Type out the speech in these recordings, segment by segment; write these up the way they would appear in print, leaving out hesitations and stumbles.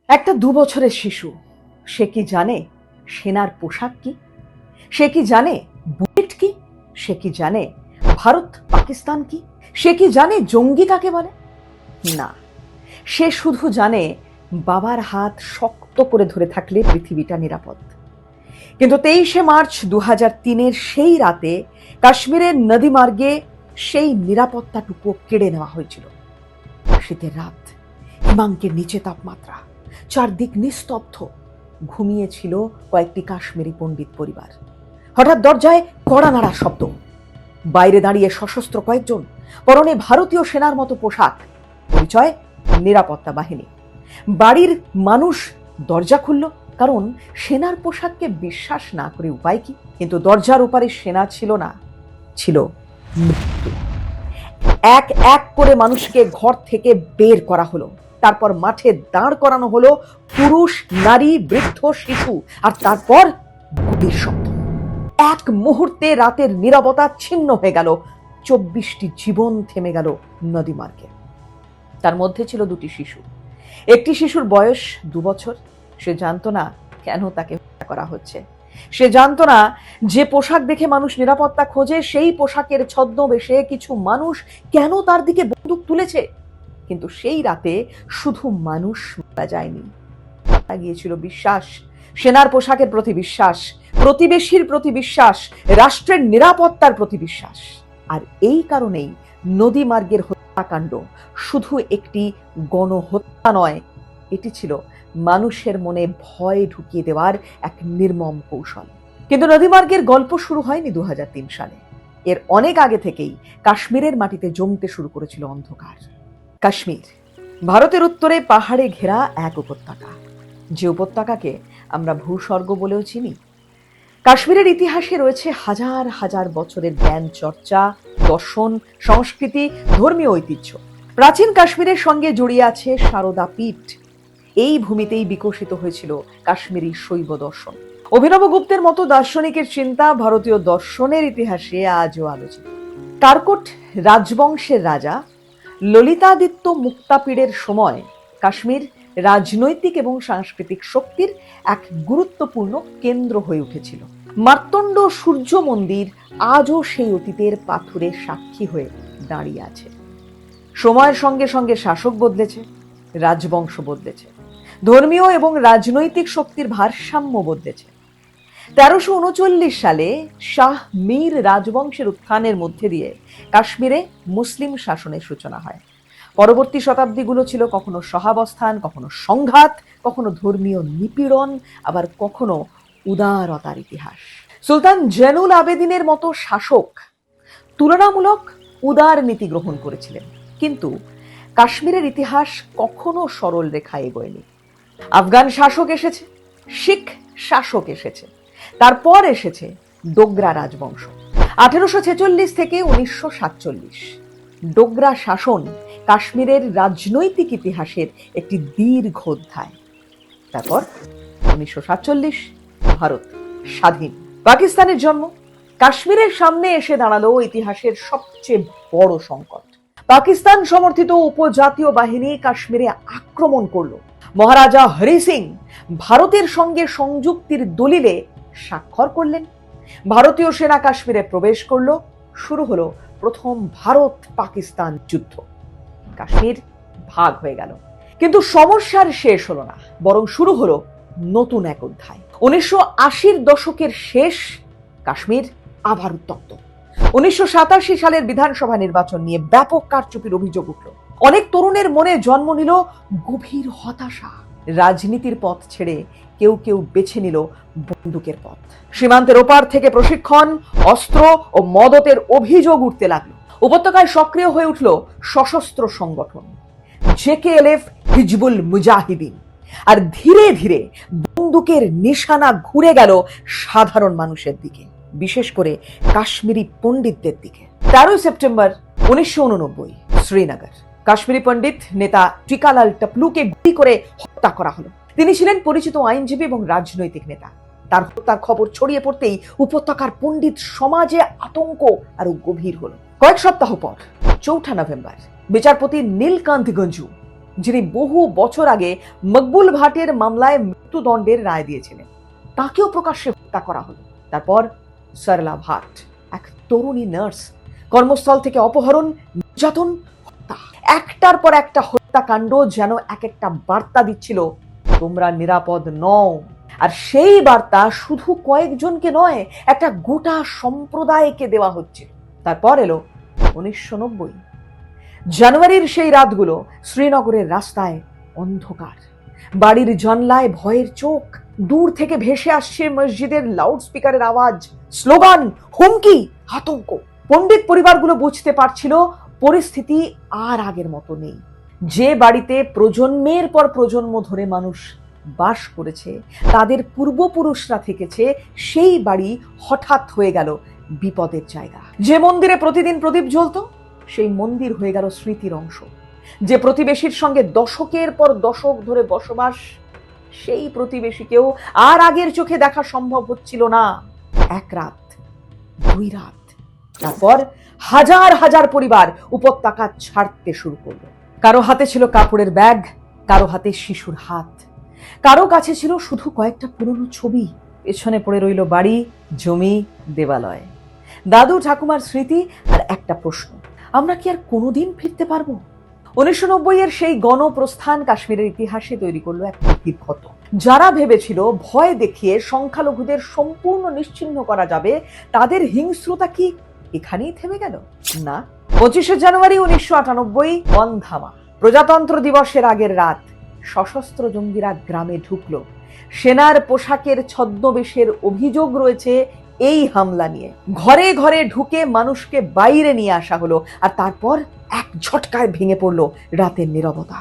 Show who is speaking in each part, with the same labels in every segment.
Speaker 1: একটা 2 বছরের শিশু, সে কি জানে সেনার পোশাক কি? সে কি জানে বুলেট কি? সে কি জানে ভারত পাকিস্তান কি? সে কি জানে জঙ্গি কাকে বলে? না, সে শুধু জানে বাবার হাত শক্ত করে ধরে থাকলে পৃথিবীটা নিরাপদ। কিন্তু 23শে মার্চ 2003-এর সেই রাতে কাশ্মীরের নদী মার্গে সেই নিরাপত্তাটুকু কেড়ে নেওয়া হয়েছিল। শীতের রাত, হিমাঙ্কের নিচে তাপমাত্রা, চারদিক নিস্তব্ধ। ঘুমিয়েছিল কয়েকটি কাশ্মীরি পণ্ডিত পরিবার। হঠাৎ দরজায় কড়া নাড়ার শব্দ। বাইরে দাঁড়িয়ে সশস্ত্র কয়েকজন, পরনে ভারতীয় সেনার মতো পোশাক, পরিচয় নিরাপত্তা বাহিনী। বাড়ির মানুষ দরজা খুলল, কারণ সেনার পোশাককে বিশ্বাস না করে উপায় কি? কিন্তু দরজার ওপারে সেনা ছিল না, ছিল মৃত্যু। এক এক করে মানুষকে ঘর থেকে বের করা হলো, তারপর মাঠে দাঁড় করানো হলো পুরুষ, নারী, বৃদ্ধ, শিশু, আর তারপর গুলির শব্দ। এক মুহূর্তে রাতের নীরবতা ছিন্ন হয়ে গেল। 24টি জীবন থেমে গেল নদী মার্গে। তার মধ্যে ছিল 2টি শিশু। একটি শিশুর বয়স 2 বছর। সে জানতো না কেন তাকে হত্যা করা হচ্ছে। সে জানতো না যে পোশাক দেখে মানুষ নিরাপত্তা খোঁজে, সেই পোশাকের ছদ্মবেশে কিছু মানুষ কেন তার দিকে বন্দুক তুলেছে। কিন্তু সেই রাতে শুধু মানুষ মারা যায়নি, মারা গিয়েছিল বিশ্বাস। সেনার পোশাকের প্রতি বিশ্বাস, প্রতিবেশীর প্রতি বিশ্বাস, রাষ্ট্রের নিরাপত্তার প্রতি বিশ্বাস। আর এই কারণেই নদী মার্গের হত্যাকাণ্ড শুধু একটি গণহত্যা নয়, এটি ছিল মানুষের মনে ভয় ঢুকিয়ে দেওয়ার এক নির্মম কৌশল। কিন্তু নদীমার্গের গল্প শুরু হয়নি 2003 সালে। এর অনেক আগে থেকেই কাশ্মীরের মাটিতে জমতে শুরু করেছিল অন্ধকার। কাশ্মীর ভারতের উত্তরে পাহাড়ে ঘেরা এক উপত্যকা, যে উপত্যকাকে আমরা ভূস্বর্গ বলেও চিনি। কাশ্মীরের ইতিহাসে রয়েছে হাজার হাজার বছরের জ্ঞান চর্চা, দর্শন, সংস্কৃতি, ধর্মীয় ঐতিহ্য। প্রাচীন কাশ্মীরের সঙ্গে জড়িয়ে আছে সারদা পীঠ। এই ভূমিতেই বিকশিত হয়েছিল কাশ্মীরি শৈব দর্শন। অভিনব গুপ্তের মতো দার্শনিকের চিন্তা ভারতীয় দর্শনের ইতিহাসে আজও আলোচিত। কারকোট রাজবংশের রাজা ললিতাদিত্য মুক্তাপীড়ের সময় কাশ্মীর রাজনৈতিক এবং সাংস্কৃতিক শক্তির এক গুরুত্বপূর্ণ কেন্দ্র হয়ে উঠেছিল। মার্তণ্ড সূর্য মন্দির আজও সেই অতীতের পাথুরে সাক্ষী হয়ে দাঁড়িয়ে আছে। সময়ের সঙ্গে সঙ্গে শাসক বদলেছে, রাজবংশ বদলেছে, ধর্মীয় এবং রাজনৈতিক শক্তির ভারসাম্য বদলেছে। 1339 সালে শাহ মীর রাজবংশের উত্থানের মধ্যে দিয়ে কাশ্মীরে মুসলিম শাসনের সূচনা হয়। পরবর্তী শতাব্দীগুলো ছিল কখনো সহাবস্থান, কখনো সংঘাত, কখনো ধর্মীয় নিপীড়ন, আবার কখনো উদারতার ইতিহাস। সুলতান জেনুল আবেদিনের মতো শাসক তুলনামূলক উদার নীতি গ্রহণ করেছিলেন, কিন্তু কাশ্মীরের ইতিহাস কখনো সরল রেখায় এগোয়নি। আফগান শাসক এসেছে, শিখ শাসক এসেছে, তারপর এসেছে ডোগরা রাজবংশ। 1846 থেকে 1947 ডোগরা শাসন কাশ্মীরের রাজনৈতিক ইতিহাসের একটি দীর্ঘ অধ্যায়। তারপর 1947 ভারত স্বাধীন, পাকিস্তানের জন্ম। কাশ্মীরের সামনে এসে দাঁড়ালো ইতিহাসের সবচেয়ে বড় সংকট। পাকিস্তান সমর্থিত উপজাতীয় বাহিনী কাশ্মীরে আক্রমণ করলো। মহারাজা হরি সিং ভারতের সঙ্গে সংযুক্তির দলিলে স্বাক্ষর করলেন। ভারতীয় সেনা কাশ্মীরে প্রবেশ করলো। শুরু হলো প্রথম ভারত পাকিস্তান যুদ্ধ। কাশ্মীর ভাগ হয়ে গেল, কিন্তু সমস্যার শেষ হলো না, বরং শুরু হলো নতুন এক অধ্যায়। 1980-র দশকের শেষ, কাশ্মীর আবার উত্তপ্ত। 1987 সালের বিধানসভা নির্বাচন নিয়ে ব্যাপক কারচুপির অভিযোগ উঠল। অনেক তরুণের মনে জন্ম নিল গভীর হতাশা। রাজনীতির পথ ছেড়ে কেউ কেউ বেছে নিল বন্দুকের পথ। সীমান্তের ওপার থেকে প্রশিক্ষণ, অস্ত্র ও মদতের অভিযোগ উঠতে লাগলো। উপত্যকায় সক্রিয় হয়ে উঠল সশস্ত্র সংগঠন জেকেএলএফ, হিজবুল মুজাহিদিন। আর ধীরে ধীরে বন্দুকের নিশানা ঘুরে গেল সাধারণ মানুষের দিকে, বিশেষ করে কাশ্মীরি পণ্ডিতদের দিকে। 13 সেপ্টেম্বর 1989 শ্রীনগর, কাশ্মীরি পণ্ডিত নেতা টিকালাল টপলুকে গুলি করে হত্যা করা হলো। তিনি ছিলেন পরিচিত আইনজীবী এবং রাজনৈতিক নেতা। তার হত্যার খবর ছড়িয়ে পড়তেই উপত্যকার পণ্ডিত সমাজে আতঙ্ক আরো গভীর হলো। কয়েক সপ্তাহ পর 4 নভেম্বর বিচারপতি নীলকান্ত গঞ্জু যিনি বহু বছর আগে মকবুল ভাটের মামলায় মৃত্যুদণ্ডের রায় দিয়েছিলেন, তাকেও প্রকাশ্যে হত্যা করা হলো। তারপর সরলা ভাট, এক তরুণী নার্স, কর্মস্থল থেকে অপহরণ, নির্যাতন, হত্যা, একটার পর একটা হত্যাকাণ্ড যেন এক একটা বার্তা দিচ্ছিল, তোমরা নিরাপদ নও। আর সেই বার্তা শুধু কয়েকজনকে নয়, একটা গোটা সম্প্রদায়কে দেওয়া হচ্ছে। তারপর এলো 1990। জানুয়ারির সেই রাতগুলো, শ্রীনগরের রাস্তায় অন্ধকার, বাড়ির জানলায় ভয়ের চোখ, দূর থেকে ভেসে আসছে মসজিদের লাউড স্পিকারের আওয়াজ, স্লোগান, হুমকি, আতঙ্ক। পণ্ডিত পরিবারগুলো বুঝতে পারছিল পরিস্থিতি আর আগের মতো নেই। যে বাড়িতে প্রজন্মের পর প্রজন্ম ধরে মানুষ বাস করেছে, তাদের পূর্বপুরুষরা থেকেছে, সেই বাড়ি হঠাৎ হয়ে গেল বিপদের জায়গা। যে মন্দিরে প্রতিদিন প্রদীপ জ্বলতো, সেই মন্দির হয়ে গেল স্মৃতির অংশ। যে প্রতিবেশীর সঙ্গে দশকের পর দশক ধরে বসবাস, সেই প্রতিবেশীকেও আর আগের চোখে দেখা সম্ভব হচ্ছিল না। এক রাত, দুই রাত, তারপর হাজার হাজার পরিবার উপত্যকা ছাড়তে শুরু করলো। কারো হাতে ছিল কাপড়ের ব্যাগ, কারো হাতে শিশুর হাত, কারো কাছে ছিল শুধু কয়েকটা পুরনো ছবি। পেছনে পড়ে রইল বাড়ি, জমি, দেবালয়, দাদু ঠাকুমার স্মৃতি, আর একটা প্রশ্ন, আমরা কি আর কোনোদিন ফিরতে পারবো? 1990 এর সেই গণপ্রস্থান কাশ্মীরের ইতিহাসে তৈরি করলো এক গভীর ক্ষত। যারা ভেবেছিল ভয় দেখিয়ে সংখ্যালঘুদের সম্পূর্ণ নিশ্চিহ্ন করা যাবে, তাদের হিংস্রতা কি এখানেই থেমে গেল? না। 25শে জানুয়ারি 1998, ওয়ানধামা, প্রজাতন্ত্র দিবসের আগের রাত, সশস্ত্র জঙ্গিরা গ্রামে ঢুকলো। সেনার পোশাকের ছদ্মবেশের অভিযোগ রয়েছে এই হামলা নিয়ে। ঘরে ঘরে ঢুকে মানুষকে বাইরে নিয়ে আসা হলো, আর তারপর এক ঝটকায় ভেঙে পড়লো রাতের নীরবতা।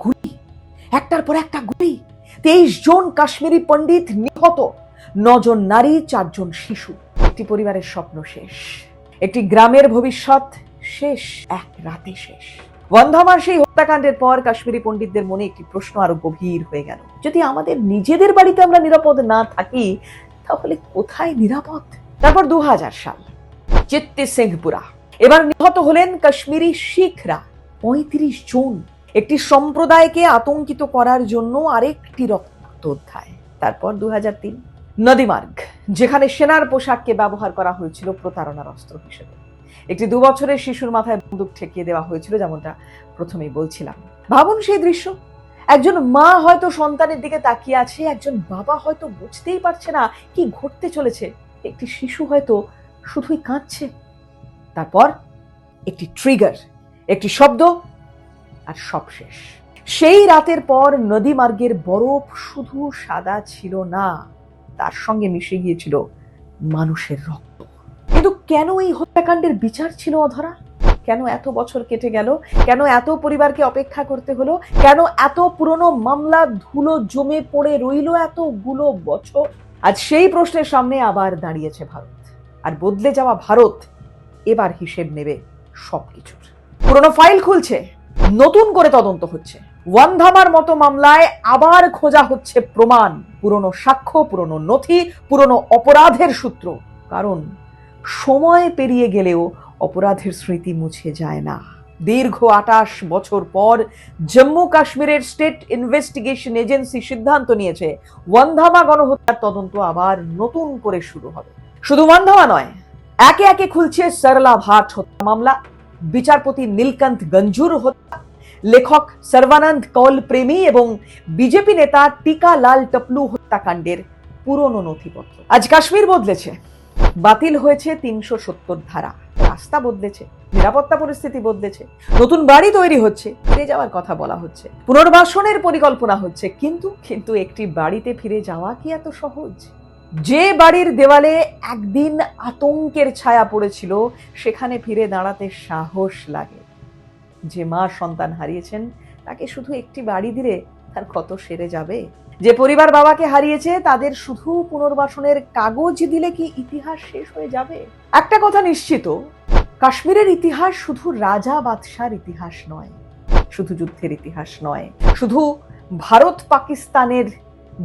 Speaker 1: গুলি, একটার পর একটা গুলি। 23 জন কাশ্মীরি পণ্ডিত নিহত, 9 জন নারী, 4 জন শিশু। একটি পরিবারের স্বপ্ন শেষ, একটি গ্রামের ভবিষ্যৎ শেষ, এক রাতে শেষ। ওয়ানধামার সেই হত্যাকাণ্ডের পর কাশ্মীরি পণ্ডিতদের মনে একটি প্রশ্ন আরো গভীর হয়ে গেল, যদি আমাদের নিজেদের বাড়িতে আমরা নিরাপদ না থাকি, তাহলে কোথায় নিরাপদ? তারপর 2000 সাল, চিত্তি সিংহপুরা, এবার নিহত হলেন কাশ্মীরি শিখরা, 35 জন। একটি সম্প্রদায়কে আতঙ্কিত করার জন্য আরেকটি রক্তাক্ত অধ্যায়। তারপর 2003, নদীমার্গ, যেখানে সেনার পোশাককে ব্যবহার করা হয়েছিল প্রতারণার অস্ত্র হিসেবে। একটি 2 বছরের শিশুর মাথায় বন্দুক ঠেকিয়ে দেওয়া হয়েছিল, যেমনটা প্রথমেই বলছিলাম। ভাবুন সেই দৃশ্য, একজন মা হয়তো সন্তানের দিকে তাকিয়ে আছে, একজন বাবা হয়তো বুঝতেই পারছে না কি ঘটতে চলেছে, একটি শিশু হয়তো শুধুই কাঁদছে। তারপর একটি ট্রিগার, একটি শব্দ, আর সব শেষ। সেই রাতের পর নদীমার্গের বরফ শুধু সাদা ছিল না, তার সঙ্গে মিশে গিয়েছিল মানুষের রক্ত। কিন্তু কেন এই হত্যাকাণ্ডের বিচার ছিল অধরা? কেন এত বছর কেটে গেল? কেন এত পরিবারকে অপেক্ষা করতে হলো? কেন এত পুরনো মামলা ধুলো জমে পড়ে রইল এতগুলো বছর? আজ সেই প্রশ্নের সামনে আবার দাঁড়িয়েছে ভারত। আর বদলে যাওয়া ভারত এবার হিসেব নেবে সবকিছুর। পুরনো ফাইল খুলছে, নতুন করে তদন্ত হচ্ছে। ওয়ানধামার মতো মামলায় আবার খোঁজা হচ্ছে প্রমাণ, পুরনো সাক্ষ্য, পুরনো নথি, পুরনো অপরাধের সূত্র। কারণ সময় পেরিয়ে গেলেও অপরাধের স্মৃতি মুছে যায় না। দীর্ঘ 28 বছর পর জম্মু কাশ্মীরের স্টেট ইনভেস্টিগেশন এজেন্সি সিদ্ধান্ত নিয়েছে, ওয়ানধামা গণহত্যার তদন্ত আবার নতুন করে শুরু হবে। শুধু ওয়ানধামা নয়, একে একে খুলছে সরলা ভাট হত্যা মামলা, বিচারপতি নীলকান্ত গঞ্জুর হত্যা, লেখক সর্বানন্দ কৌল প্রেমী এবং বিজেপি নেতা টিকা লাল টপলু হত্যাকাণ্ডের পুরনো নথিপত্র। আজ কাশ্মীর বদলেছে, বাতিল হয়েছে 370 ধারা, রাস্তা বদলেছে, নিরাপত্তা পরিস্থিতি বদলেছে, নতুন বাড়ি তৈরি হচ্ছে, ফিরে যাওয়ার কথা বলা হচ্ছে, পুনর্বাসনের পরিকল্পনা হচ্ছে। কিন্তু একটি বাড়িতে ফিরে যাওয়া কি এত সহজ? যে বাড়ির দেওয়ালে একদিন আতঙ্কের ছায়া পড়েছিল, সেখানে ফিরে দাঁড়াতে সাহস লাগে। যে মা সন্তান হারিয়েছেন, তাকে শুধু একটি বাড়ি দিলে তার কত সেরে যাবে? যে পরিবার বাবাকে হারিয়েছে, তাদের শুধু পুনর্বাসনের কাগজ দিলে কি ইতিহাস শেষ হয়ে যাবে? একটা কথা নিশ্চিত, কাশ্মীরের ইতিহাস শুধু রাজা বাদশার ইতিহাস নয়, শুধু যুদ্ধের ইতিহাস নয়, শুধু ভারত পাকিস্তানের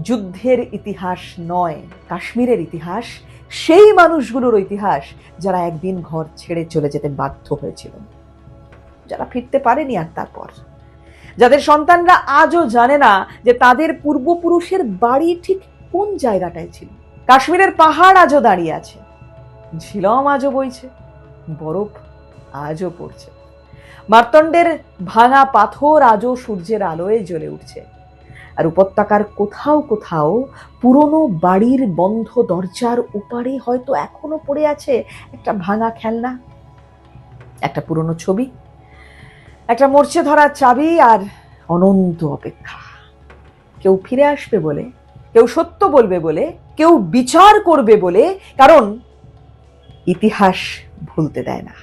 Speaker 1: যুদ্ধের ইতিহাস নয়। কাশ্মীরের ইতিহাস সেই মানুষগুলোর ইতিহাস যারা একদিন ঘর ছেড়ে চলে যেতে বাধ্য হয়েছিল, যারা ফিরতে পারেনি আর তারপর, যাদের সন্তানরা আজও জানে না যে তাদের পূর্বপুরুষের বাড়ি ঠিক কোন জায়গাটায় ছিল। কাশ্মীরের পাহাড় আজও দাঁড়িয়ে আছে, ঝিলম আজও বইছে, বরফ আজও পড়ছে, মার্তণ্ডের ভাঙা পাথর আজও সূর্যের আলোয় জ্বলে উঠছে। আর উপত্যকার কোথাও কোথাও পুরনো বাড়ির বন্ধ দরজার ওপারে হয়তো এখনো পড়ে আছে একটা ভাঙা খেলনা, একটা পুরনো ছবি, একটা মরচে ধরা চাবি আর অনন্ত অপেক্ষা। কেউ ফিরে আসবে বলে, কেউ সত্য বলবে বলে, কেউ বিচার করবে বলে, কারণ ইতিহাস ভুলতে দেয় না।